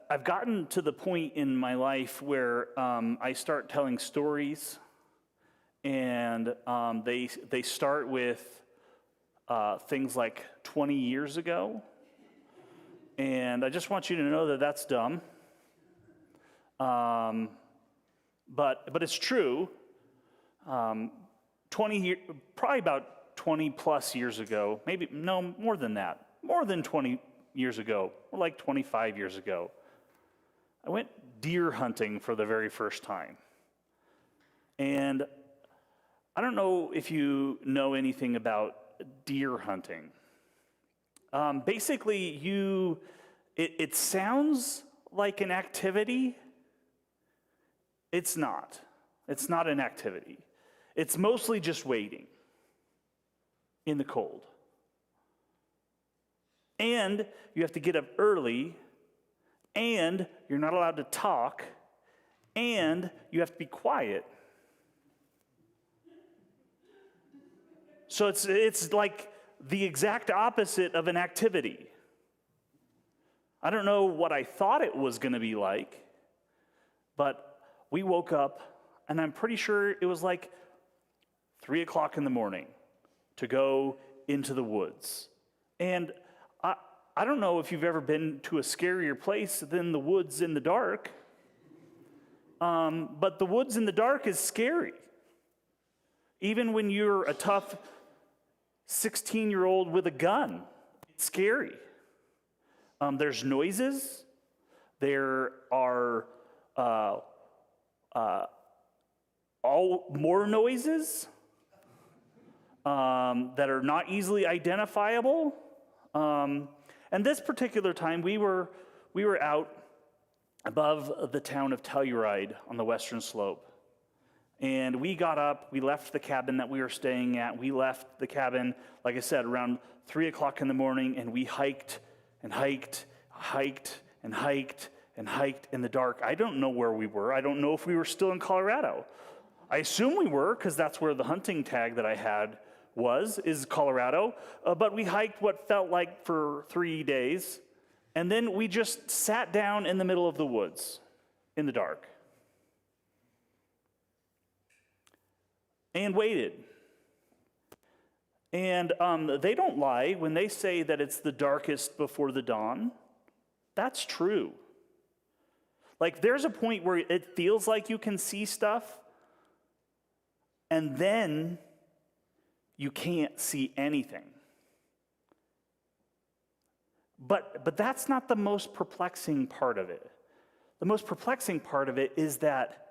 I've gotten to the point in my life where I start telling stories, and they start with things like 20 years ago, and I just want you to know that that's dumb. But it's true. Probably about 20 plus years ago, maybe no more than that, more than 20 years ago, or like 25 years ago, I went deer hunting for the very first time. And I don't know if you know anything about deer hunting. Basically, it sounds like an activity. It's not. It's not an activity. It's mostly just waiting in the cold. And you have to get up early, and you're not allowed to talk, and you have to be quiet. So it's like the exact opposite of an activity. I don't know what I thought it was going to be like, but we woke up, and I'm pretty sure it was like 3 o'clock in the morning to go into the woods. And I don't know if you've ever been to a scarier place than the woods in the dark, but the woods in the dark is scary. Even when you're a tough 16-year-old with a gun, it's scary. There's noises. There are more noises that are not easily identifiable. And this particular time, we were out above the town of Telluride on the western slope. And we got up, we left the cabin that we were staying at. We left the cabin, like I said, around 3 o'clock in the morning, and we hiked and hiked, hiked and hiked and hiked in the dark. I don't know where we were. I don't know if we were still in Colorado. I assume we were, because that's where the hunting tag that I had is Colorado. But we hiked what felt like for 3 days, and then we just sat down in the middle of the woods in the dark and waited. And they don't lie when they say that it's the darkest before the dawn. That's true. Like, there's a point where it feels like you can see stuff, and then you can't see anything. But that's not the most perplexing part of it. The most perplexing part of it is that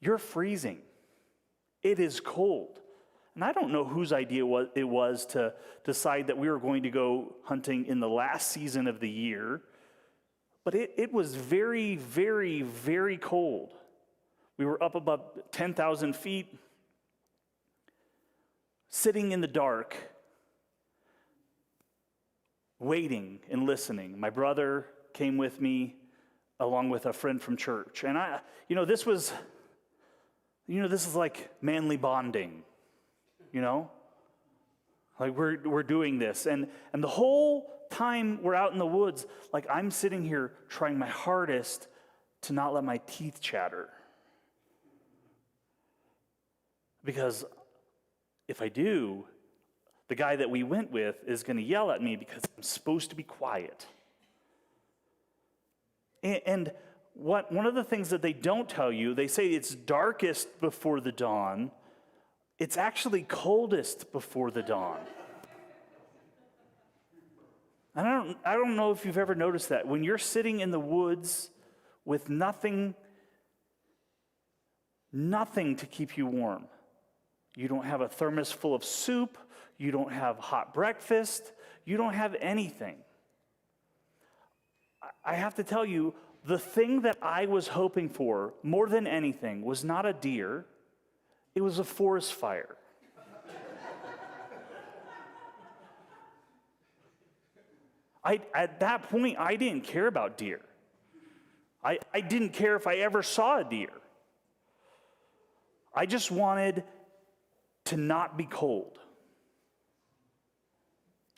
you're freezing. It is cold. And I don't know whose idea it was to decide that we were going to go hunting in the last season of the year, but it was very, very, very cold. We were up above 10,000 feet, sitting in the dark, waiting and listening. My brother came with me along with a friend from church. And this is like manly bonding, Like we're doing this. And the whole time we're out in the woods, like I'm sitting here trying my hardest to not let my teeth chatter. Because if I do, the guy that we went with is going to yell at me because I'm supposed to be quiet. And one of the things that they don't tell you, they say it's darkest before the dawn. It's actually coldest before the dawn. And I don't know if you've ever noticed that. When you're sitting in the woods with nothing to keep you warm, you don't have a thermos full of soup, you don't have hot breakfast, you don't have anything. I have to tell you, the thing that I was hoping for more than anything was not a deer, it was a forest fire. At that point, I didn't care about deer. I didn't care if I ever saw a deer. I just wanted to not be cold.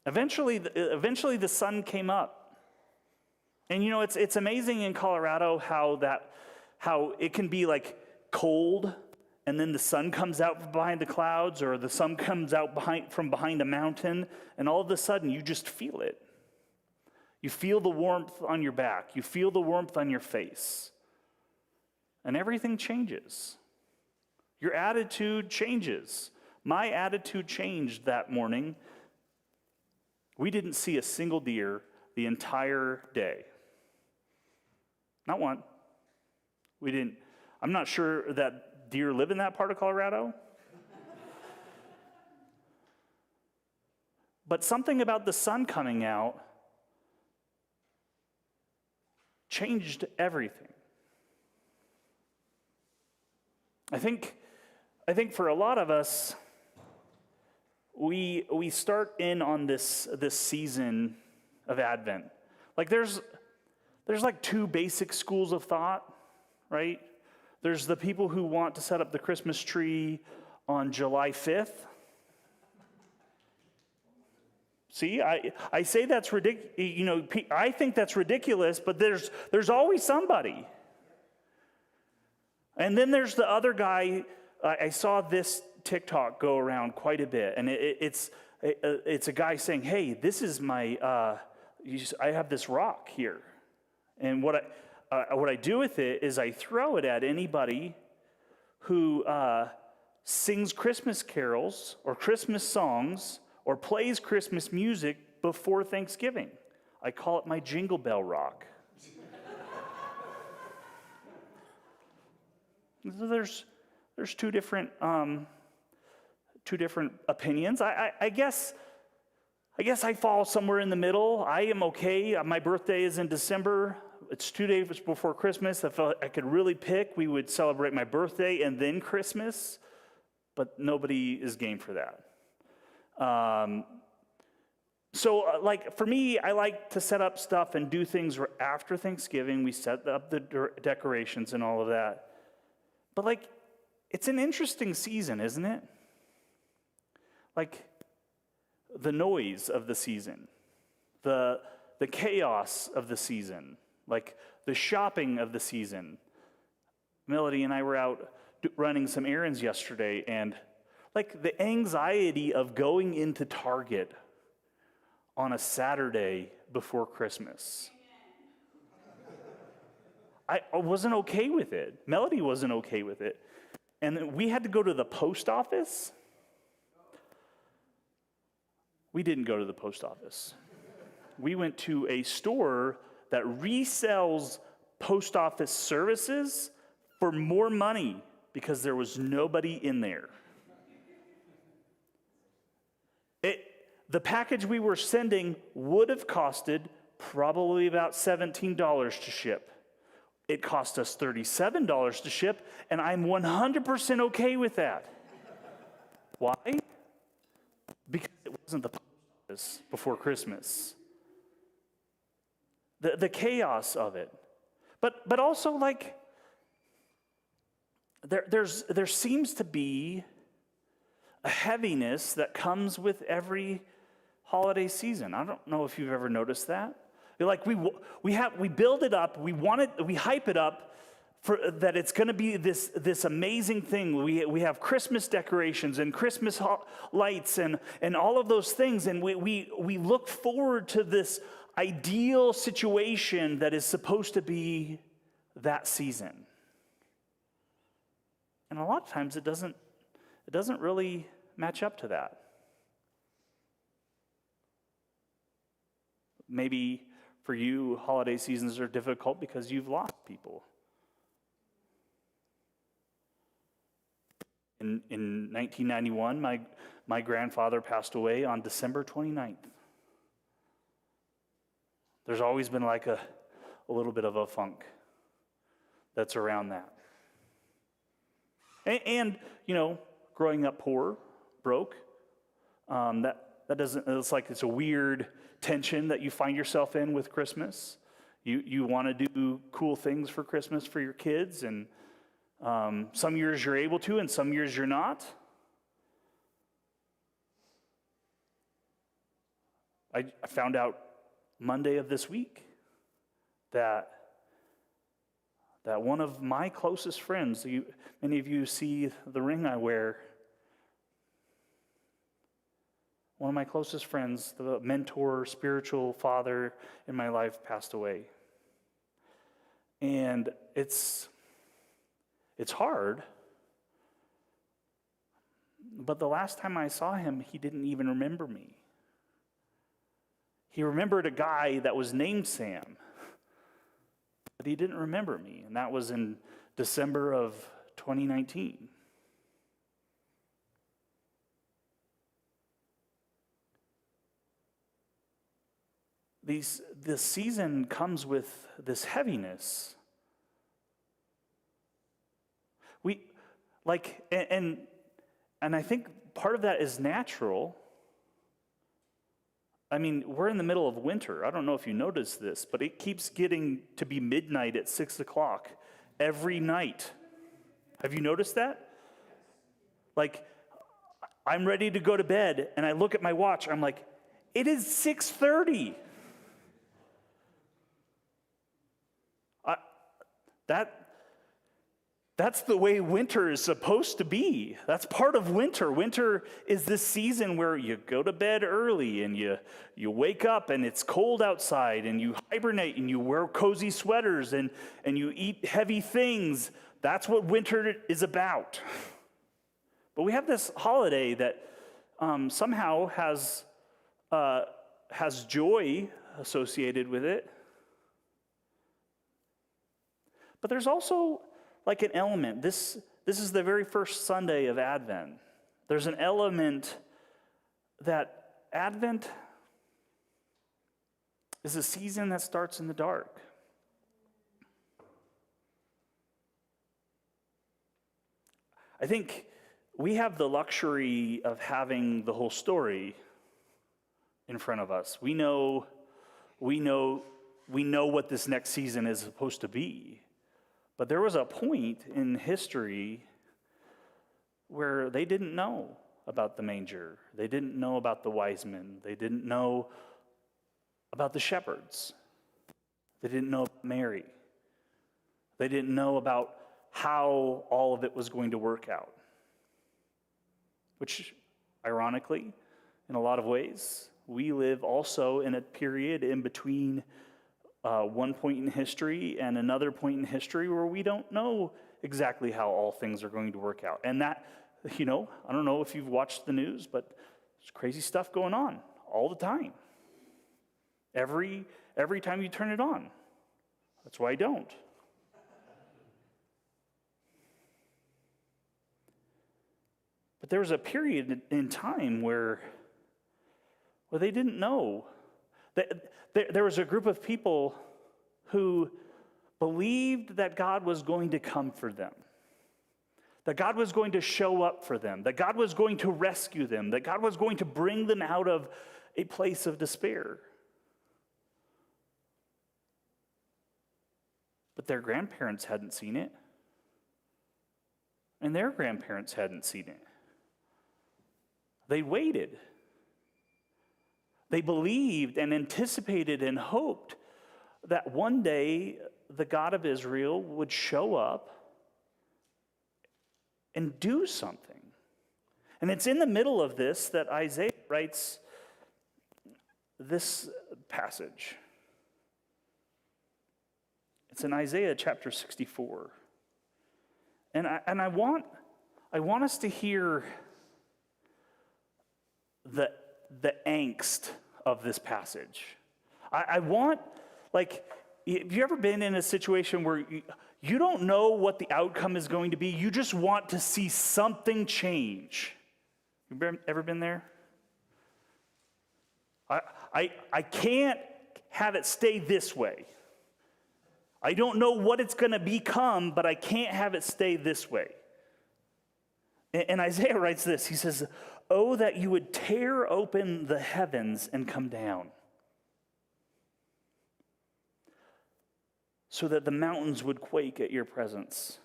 Eventually the sun came up. And it's amazing in Colorado how it can be like cold, and then the sun comes out from behind the clouds, or the sun comes out from behind a mountain, and all of a sudden you just feel it. You feel the warmth on your back. You feel the warmth on your face. And everything changes. Your attitude changes. My attitude changed that morning. We didn't see a single deer the entire day. Not one. We didn't. I'm not sure that deer live in that part of Colorado. But something about the sun coming out changed everything. I think for a lot of us, we start in on this season of Advent. Like there's like two basic schools of thought, right? There's the people who want to set up the Christmas tree on July 5th. See, I say that's ridiculous. I think that's ridiculous, but there's always somebody. And then there's the other guy. I saw this TikTok go around quite a bit, and it's a guy saying, "Hey, this is my. I have this rock here, and what I do with it is I throw it at anybody who sings Christmas carols or Christmas songs or plays Christmas music before Thanksgiving. I call it my Jingle Bell Rock." So there's two different opinions. I guess I fall somewhere in the middle. I am okay. My birthday is in December. It's 2 days before Christmas. If I could really pick, we would celebrate my birthday and then Christmas, but nobody is game for that. So for me, I like to set up stuff and do things after Thanksgiving. We set up the decorations and all of that. But it's an interesting season, isn't it? Like the noise of the season, the chaos of the season, like the shopping of the season. Melody and I were out running some errands yesterday, and like the anxiety of going into Target on a Saturday before Christmas. I wasn't okay with it. Melody wasn't okay with it. And then we had to go to the post office. We didn't go to the post office. We went to a store that resells post office services for more money because there was nobody in there. The package we were sending would have costed probably about $17 to ship. It cost us $37 to ship, and I'm 100% okay with that. Why? Because it wasn't the post office before Christmas. The chaos of it. But also there seems to be a heaviness that comes with every holiday season. I don't know if you've ever noticed that. We build it up, we hype it up for that it's going to be this amazing thing. We have Christmas decorations and Christmas lights and all of those things, and we look forward to this ideal situation that is supposed to be that season. And a lot of times it doesn't really match up to that. Maybe for you, holiday seasons are difficult because you've lost people. In 1991, my grandfather passed away on December 29th. There's always been a little bit of a funk that's around that. And growing up poor, broke, that doesn't, it's a weird tension that you find yourself in with Christmas. You want to do cool things for Christmas for your kids, and some years you're able to, and some years you're not. I found out Monday of this week that one of my closest friends, many of you see the ring I wear, one of my closest friends, the mentor, spiritual father in my life, passed away. And it's hard. But the last time I saw him, he didn't even remember me. He remembered a guy that was named Sam, but he didn't remember me. And that was in December of 2019. This season comes with this heaviness. And I think part of that is natural. I mean, we're in the middle of winter. I don't know if you noticed this, but it keeps getting to be midnight at 6 o'clock every night. Have you noticed that? Like, I'm ready to go to bed, and I look at my watch. I'm like, it is 6:30. That's the way winter is supposed to be. That's part of winter. Winter is this season where you go to bed early and you wake up and it's cold outside and you hibernate and you wear cozy sweaters and you eat heavy things. That's what winter is about. But we have this holiday that somehow has joy associated with it. But there's also like an element. This is the very first Sunday of Advent. There's an element that Advent is a season that starts in the dark. I think we have the luxury of having the whole story in front of us. We know what this next season is supposed to be. But there was a point in history where they didn't know about the manger. They didn't know about the wise men. They didn't know about the shepherds. They didn't know about Mary. They didn't know about how all of it was going to work out. Which, ironically, in a lot of ways, we live also in a period in between one point in history and another point in history where we don't know exactly how all things are going to work out. And that, I don't know if you've watched the news, but there's crazy stuff going on all the time. Every time you turn it on. That's why I don't. But there was a period in time where they didn't know. There was a group of people who believed that God was going to come for them, that God was going to show up for them, that God was going to rescue them, that God was going to bring them out of a place of despair. But their grandparents hadn't seen it, and their grandparents hadn't seen it. They waited. They believed and anticipated and hoped that one day the God of Israel would show up and do something. And it's in the middle of this that Isaiah writes this passage. It's in Isaiah chapter 64. And I want us to hear the angst of this passage. I want, have you ever been in a situation where you don't know what the outcome is going to be? You just want to see something change. You ever been there? I can't have it stay this way. I don't know what it's going to become, but I can't have it stay this way. And Isaiah writes this. He says, "Oh, that you would tear open the heavens and come down, so that the mountains would quake at your presence,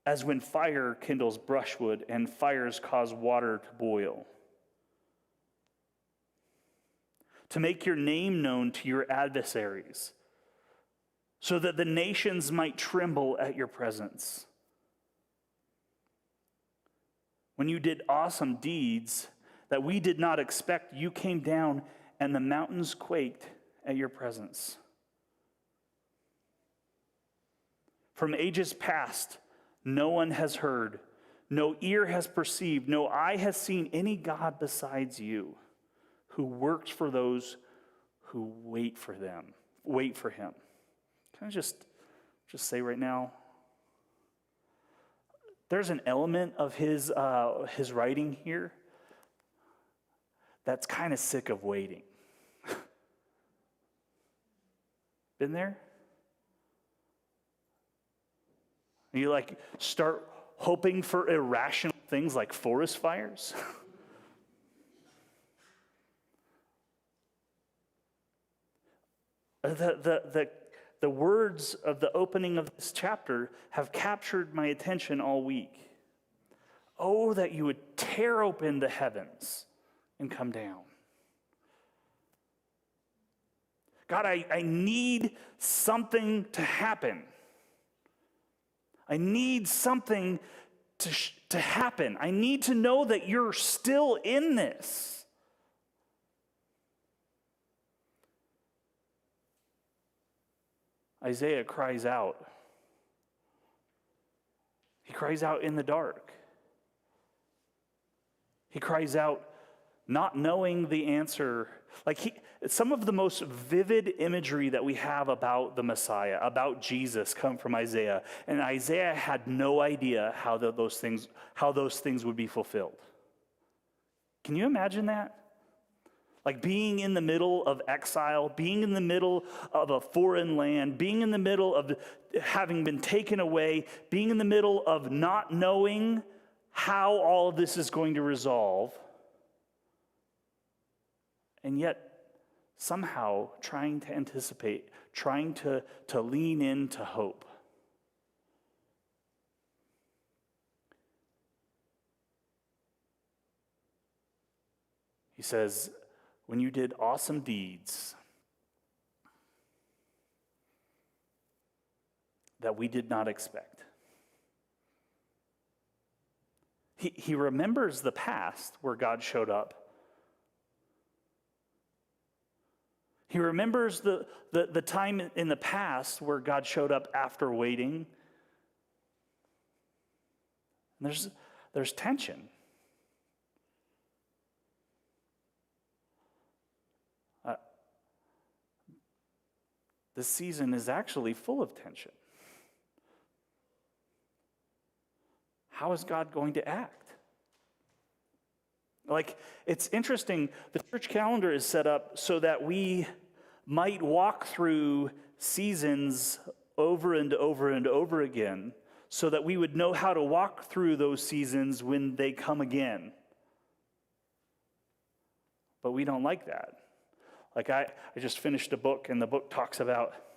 as when fire kindles brushwood and fires cause water to boil. to make your name known to your adversaries, so that the nations might tremble at your presence. When you did awesome deeds that we did not expect, you came down and the mountains quaked at your presence. From ages past, no one has heard, no ear has perceived, no eye has seen any God besides you, who works for those who wait for him. Can I just say right now, there's an element of his writing here that's kind of sick of waiting. Been there? You like start hoping for irrational things like forest fires? The words of the opening of this chapter have captured my attention all week. Oh, that you would tear open the heavens and come down. God, I need something to happen. I need something to happen. I need to know that you're still in this. Isaiah cries out. He cries out in the dark. He cries out not knowing the answer. Some of the most vivid imagery that we have about the Messiah, about Jesus, come from Isaiah. And Isaiah had no idea how those things would be fulfilled. Can you imagine that? Like being in the middle of exile, being in the middle of a foreign land, being in the middle of having been taken away, being in the middle of not knowing how all of this is going to resolve, and yet somehow trying to anticipate, trying to lean into hope. He says, when you did awesome deeds that we did not expect. He remembers the past where God showed up. He remembers the time in the past where God showed up after waiting. And there's tension. This season is actually full of tension. How is God going to act? It's interesting, the church calendar is set up so that we might walk through seasons over and over and over again, so that we would know how to walk through those seasons when they come again. But we don't like that. I just finished a book, and the book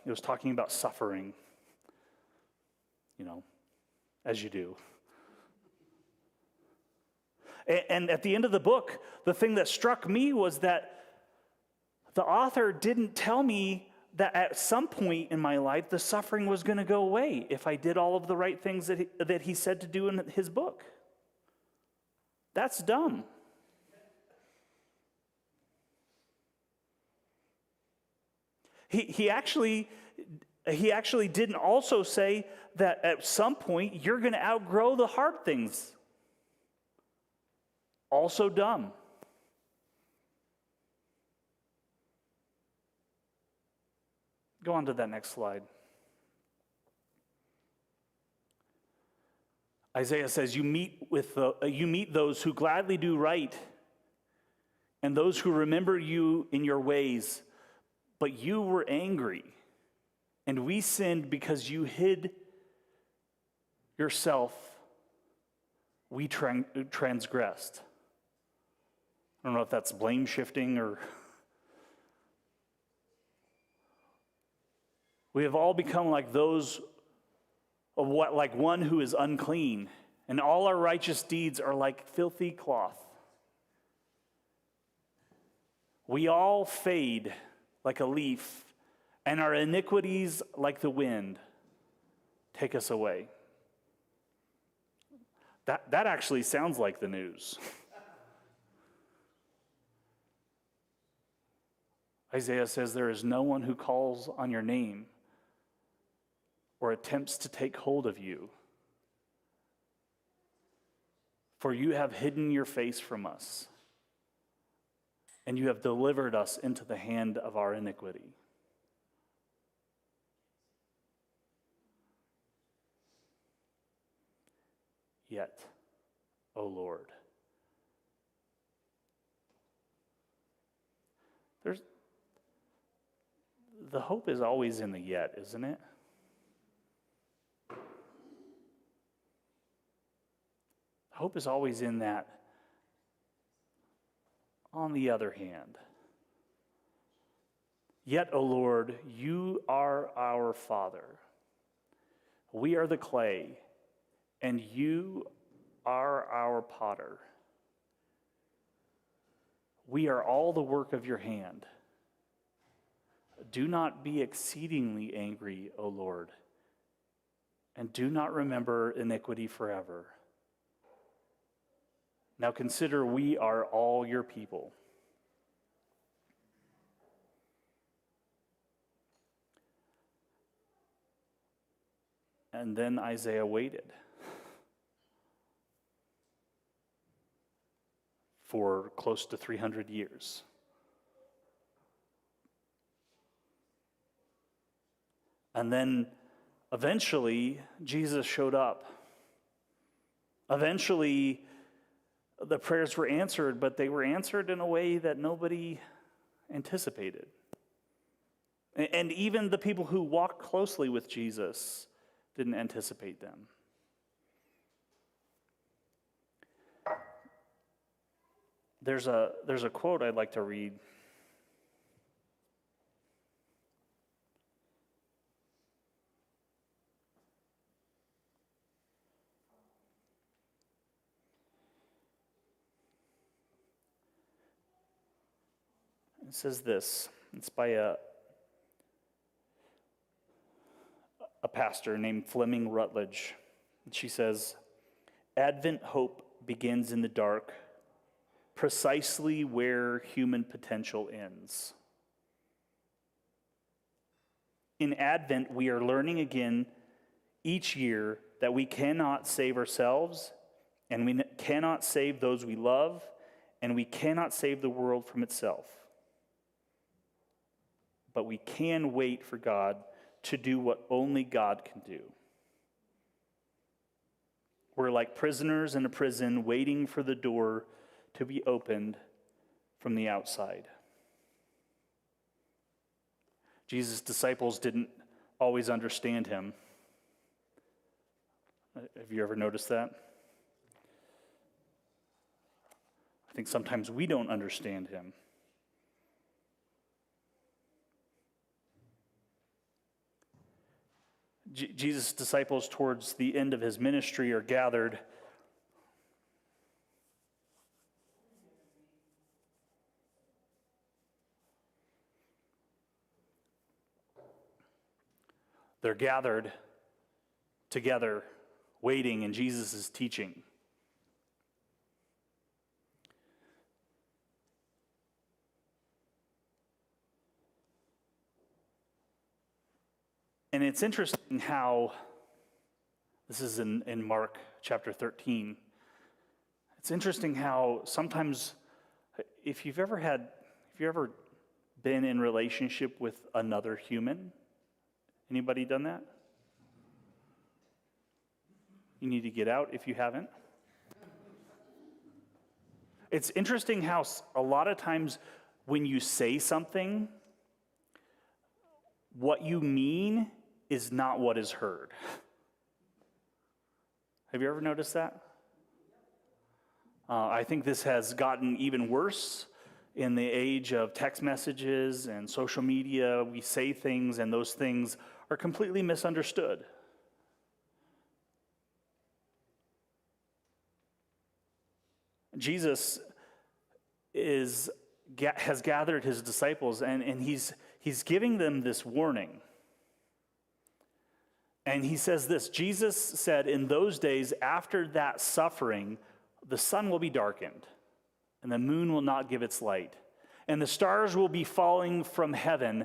was talking about suffering, as you do. And at the end of the book, the thing that struck me was that the author didn't tell me that at some point in my life, the suffering was going to go away if I did all of the right things that he said to do in his book. That's dumb. He actually didn't also say that at some point you're going to outgrow the hard things. Also dumb. Go on to that next slide. Isaiah says, you meet those who gladly do right, and those who remember you in your ways. But you were angry, and we sinned because you hid yourself. We transgressed. I don't know if that's blame shifting or... We have all become like those of like one who is unclean, and all our righteous deeds are like filthy cloth. We all fade like a leaf, and our iniquities like the wind take us away. That actually sounds like the news. Isaiah says, there is no one who calls on your name or attempts to take hold of you. For you have hidden your face from us, and you have delivered us into the hand of our iniquity. Yet, O Lord, the hope is always in the yet, isn't it? Hope is always in that, on the other hand. Yet, O Lord, you are our Father. We are the clay, and you are our potter. We are all the work of your hand. Do not be exceedingly angry, O Lord, and do not remember iniquity forever. Now consider, we are all your people. And then Isaiah waited for close to 300 years. And then eventually, Jesus showed up. Eventually, the prayers were answered, but they were answered in a way that nobody anticipated. And even the people who walked closely with Jesus didn't anticipate them. There's a quote I'd like to read. It says this. It's by a pastor named Fleming Rutledge. And she says, Advent hope begins in the dark, precisely where human potential ends. In Advent, we are learning again each year that we cannot save ourselves, and we cannot save those we love, and we cannot save the world from itself. But we can wait for God to do what only God can do. We're like prisoners in a prison waiting for the door to be opened from the outside. Jesus' disciples didn't always understand him. Have you ever noticed that? I think sometimes we don't understand him. Jesus' disciples towards the end of his ministry are gathered. They're gathered together, waiting, and Jesus is teaching. And it's interesting how, this is in Mark chapter 13, it's interesting how sometimes, if you've ever been in relationship with another human, anybody done that? You need to get out if you haven't. It's interesting how a lot of times when you say something, what you mean is not what is heard. Have you ever noticed that? I think this has gotten even worse in the age of text messages and social media. We say things and those things are completely misunderstood. Jesus is has gathered his disciples, and he's giving them this warning. And he says this, Jesus said, in those days after that suffering, the sun will be darkened, and the moon will not give its light, and the stars will be falling from heaven,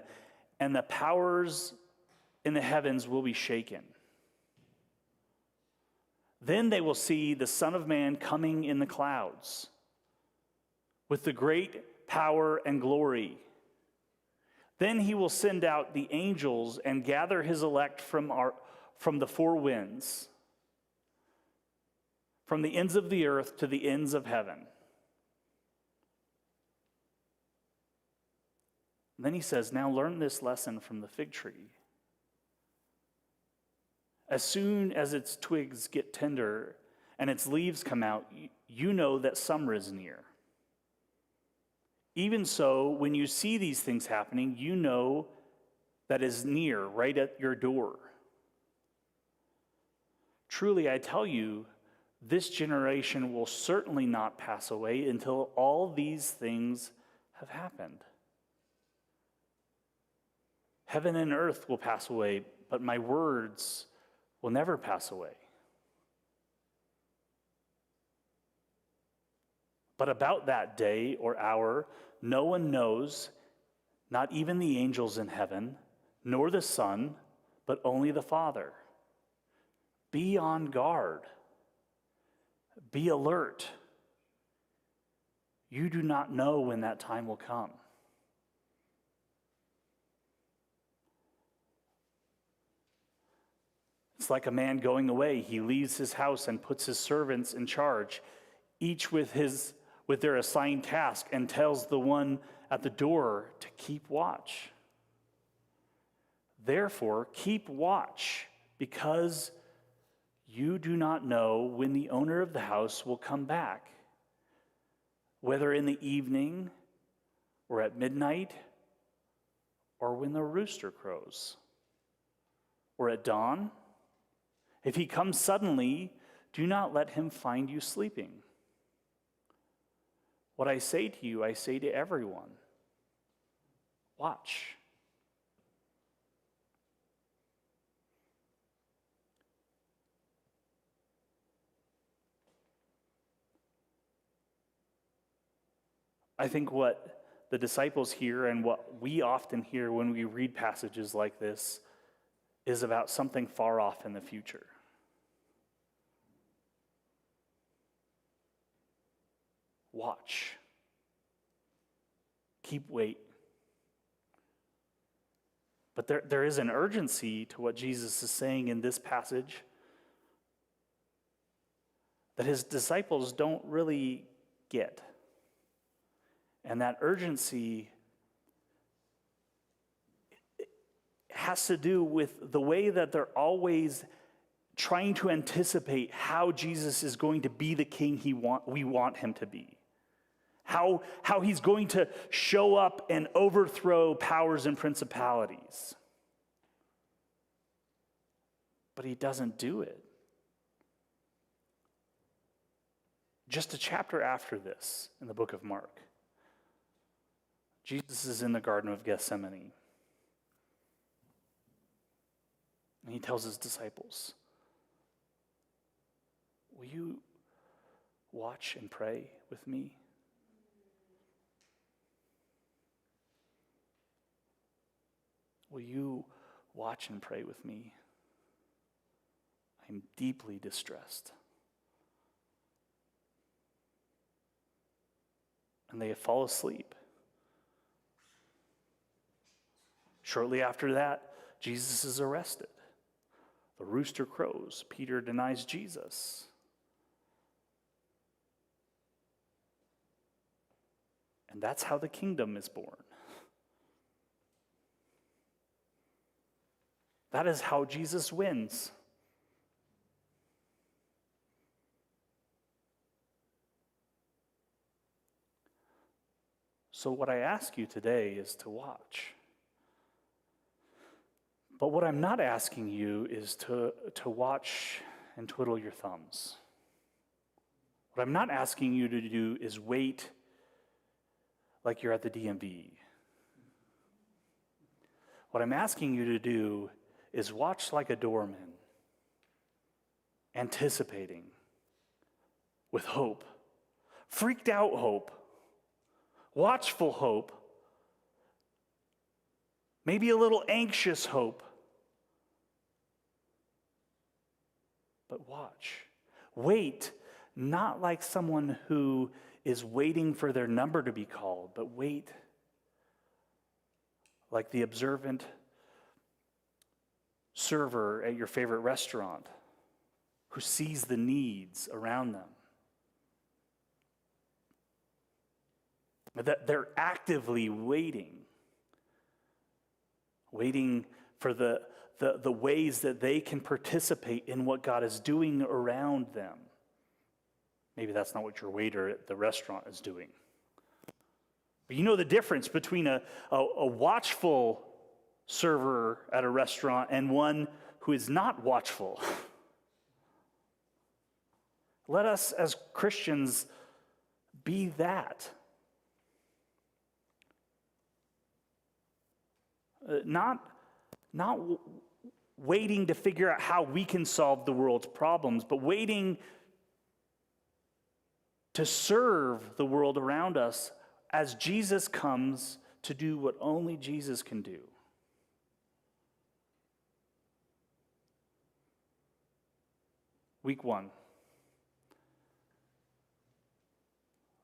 and the powers in the heavens will be shaken. Then they will see the Son of Man coming in the clouds with the great power and glory. Then he will send out the angels and gather his elect from the four winds, from the ends of the earth to the ends of heaven. And then he says, now learn this lesson from the fig tree. As soon as its twigs get tender and its leaves come out, you know that summer is near. Even so, when you see these things happening, you know that is near, right at your door. Truly, I tell you, this generation will certainly not pass away until all these things have happened. Heaven and earth will pass away, but my words will never pass away. But about that day or hour, no one knows, not even the angels in heaven, nor the Son, but only the Father. Be on guard. Be alert. You do not know when that time will come. It's like a man going away. He leaves his house and puts his servants in charge, each with their assigned task, and tells the one at the door to keep watch. Therefore, keep watch, because you do not know when the owner of the house will come back, whether in the evening or at midnight or when the rooster crows or at dawn. If he comes suddenly, do not let him find you sleeping. What I say to you, I say to everyone, watch. I think what the disciples hear and what we often hear when we read passages like this is about something far off in the future. Watch. Keep wait. But there is an urgency to what Jesus is saying in this passage that his disciples don't really get. And that urgency has to do with the way that they're always trying to anticipate how Jesus is going to be the king we want him to be. How he's going to show up and overthrow powers and principalities. But he doesn't do it. Just a chapter after this in the book of Mark, Jesus is in the Garden of Gethsemane. And he tells his disciples, will you watch and pray with me? Will you watch and pray with me? I'm deeply distressed. And they fall asleep. Shortly after that, Jesus is arrested. The rooster crows. Peter denies Jesus. And that's how the kingdom is born. That is how Jesus wins. So what I ask you today is to watch. But what I'm not asking you is to watch and twiddle your thumbs. What I'm not asking you to do is wait like you're at the DMV. What I'm asking you to do is watch like a doorman, anticipating with hope, freaked out hope, watchful hope, maybe a little anxious hope. But watch. Wait, not like someone who is waiting for their number to be called, but wait like the observant server at your favorite restaurant who sees the needs around them. That they're actively waiting for the ways that they can participate in what God is doing around them. Maybe that's not what your waiter at the restaurant is doing. But you know the difference between a watchful server at a restaurant and one who is not watchful. Let us as Christians be that. Not waiting to figure out how we can solve the world's problems, but waiting to serve the world around us as Jesus comes to do what only Jesus can do. Week 1.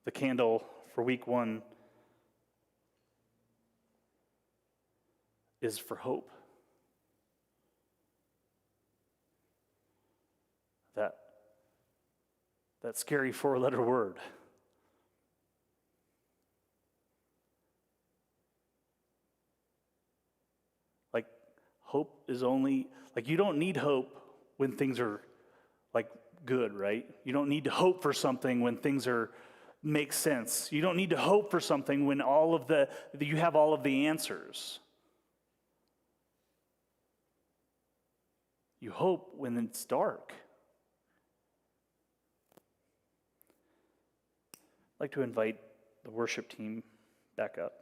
The candle for week 1 is for hope. That scary 4-letter word. Like, hope is only, like, you don't need hope when things are, like, good, right? You don't need to hope for something when things make sense. You don't need to hope for something when you have all of the answers. You hope when it's dark. I'd like to invite the worship team back up.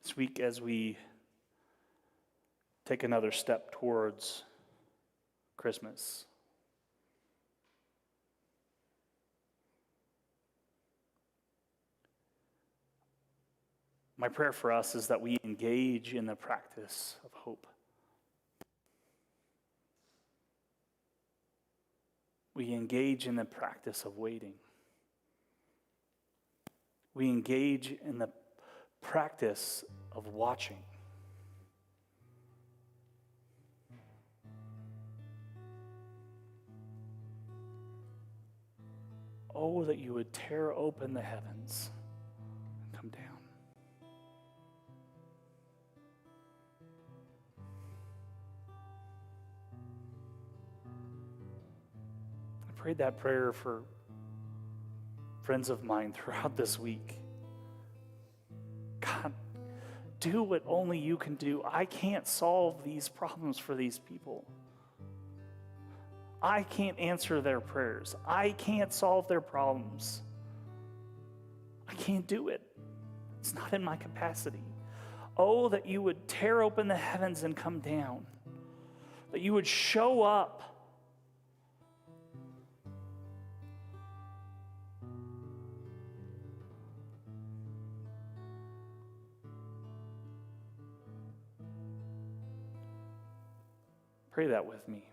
This week, as we take another step towards Christmas, my prayer for us is that we engage in the practice of hope. We engage in the practice of waiting. We engage in the practice of watching. Oh, that you would tear open the heavens and come down. I prayed that prayer for friends of mine throughout this week. God, do what only you can do. I can't solve these problems for these people. I can't answer their prayers. I can't solve their problems. I can't do it. It's not in my capacity. Oh, that you would tear open the heavens and come down. That you would show up. Pray that with me.